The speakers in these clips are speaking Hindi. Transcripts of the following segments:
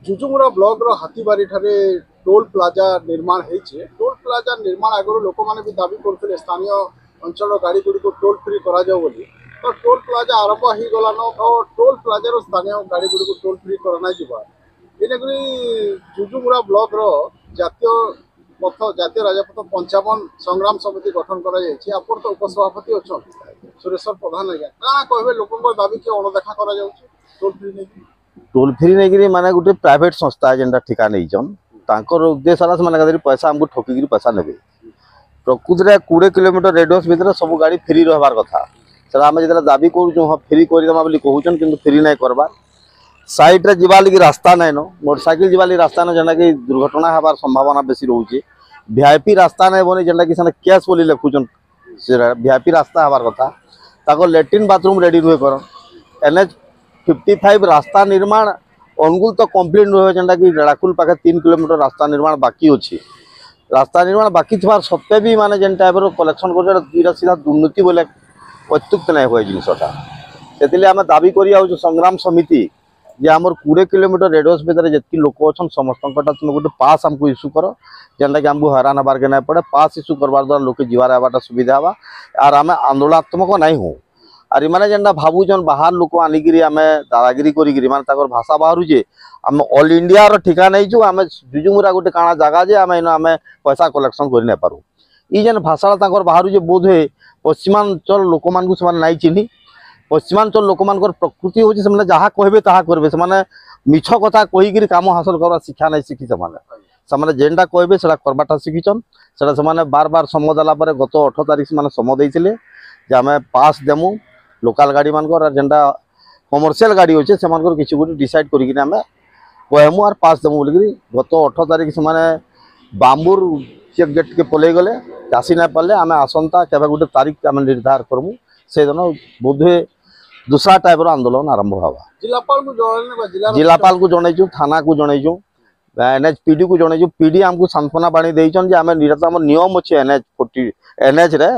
जुजुमुड़ा ब्लॉक रो हाथीबारी ठारे टोल प्लाजा निर्माण होइछे। टोल प्लाजा निर्माण आगरो लोक माने भी दाबी करथिले स्थानीय अंचल गाड़ी गुडी को टोल फ्री करा जाओ बोली। तो टोल प्लाजा आरंभ ही गलानो तो टोल प्लाजा रो स्थानीय गाड़ी गुडी को टोल फ्री करना जिबा एनेगरी जुजुमुड़ा ब्लॉक रो जातीय पथ जातीय राजपथ 55 संग्राम समिति गठन करा जायछि। आपण तो उपसभापति अछन सुरेश्वर प्रधान आज्ञा काना कहबे लोकंकर दाबी के अणदेखा करा जाउछि टोल फ्री नै टोल फ्री नहीं माने गोटे प्राइवेट संस्था है जेनटा ठिका नहीं तांकर उद्देश्य है से पैसा आमको ठकिक पैसा ने प्रकृति में 20 किलोमीटर रेडियस भितर सब गाड़ी फ्री रहार कथा से आम जो दाबी करूँ हाँ फ्री करदेमा कहूँ कि फ्री नहीं करवार साइड रे जीवा लगी रास्ता नहीं न मोटरसाइकिल जीवा लगी रास्ता न जेनटा कि दुर्घटना हबार संभावना बेसी रोचे वीआईपी रास्ता नहीं बनी जेनटा कि कैश बोली लिखुचन वीआईपी रास्ता हबार कथा ताको लैट्रिन बाथरूम रेडी रुहे कर NH 55 रास्ता निर्माण अनुगुल तो कम्प्लीट नुहे जेनटा कि रेड़ाकुल पाखे 3 किलोमीटर रास्ता निर्माण बाकी अच्छी रास्ता निर्माण बाकी थी सत्वे भी माने जेन टाइप कलेक्शन कर सीधा दुर्नीति बोले अत्युक्त नहीं हुए जिनसा से आम दाबी कर संग्राम समिति जे आमर 20 किलोमीटर रेडियस भितर जी लोक अच्छा समस्त तुम गोटे पास आमको इश्यू कर जेनटा कि आमको हैरान हबार के नहीं पड़े पास इश्यू करवार द्वारा लोके जीवार आवाटा सुविधा हवा आर आम आंदोलनात्मक नहीं हूँ आर मैंने जेनटा भावुन बाहर लोक आनिकी आम दादागिरी करी माने भाषा बाहर आम ऑल इंडिया रो ठिका नहीं छू आम जुजुमुरा गोटे काଣା जगह जे आम पैसा कलेक्शन कर नहीं पारू ई जेन भाषा बाहर बोध हुए पश्चिमांचल लोक मान नहीं चिन्ह पश्चिमांचल लोक मान प्रकृति हूँ से जहाँ कहे ता करेंगे से मिछ कथा कहीकि कम हासिल करवा शिक्षा नहीं शिखी से जेनटा कहे से करवाटा शिखीचन से बार बार समय देला गत 8 तारीख से समय देते आम पास देमु लोकल गाड़ी मान जेनटा कमर्शियल गाड़ी अच्छे से किसी गोटे डिसाइड करके कहमु आर पास देमु बोलिकी गत 8 तारीख से बाम्बूर चेक गेट के पलि गले आसी ना पारे आम आसंता केवे गोटे तारीख आम निर्धार करमु से दिन बोधे दूसरा टाइप आंदोलन आरंभ हवा जिलापाल को जनईचु थाना को जनईचु NHPD को जनईचु PD आमको सांत्वना बाणी देइछन जे आमे निरत आम नियम अच्छे NH रे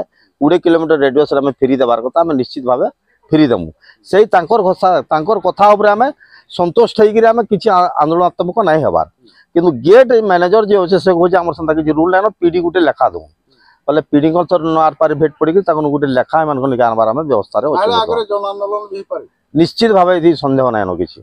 20 किलोमीटर रेडियस आम फ्री देवार कथा आम निश्चित भाव फ्री देमु से कथा उपरे आम संतुष्ट होकर आम किसी आंदोलनात्मक नहीं हबार किंतु गेट मैनेजर जो अच्छे से कहते आम से किसी रूल नहीं PD गोटे लेखा दू बोले PD आर पार भेट पड़ी गोटे लेखा आनबार आम व्यवस्था निश्चित भाव सन्देह ना किसी।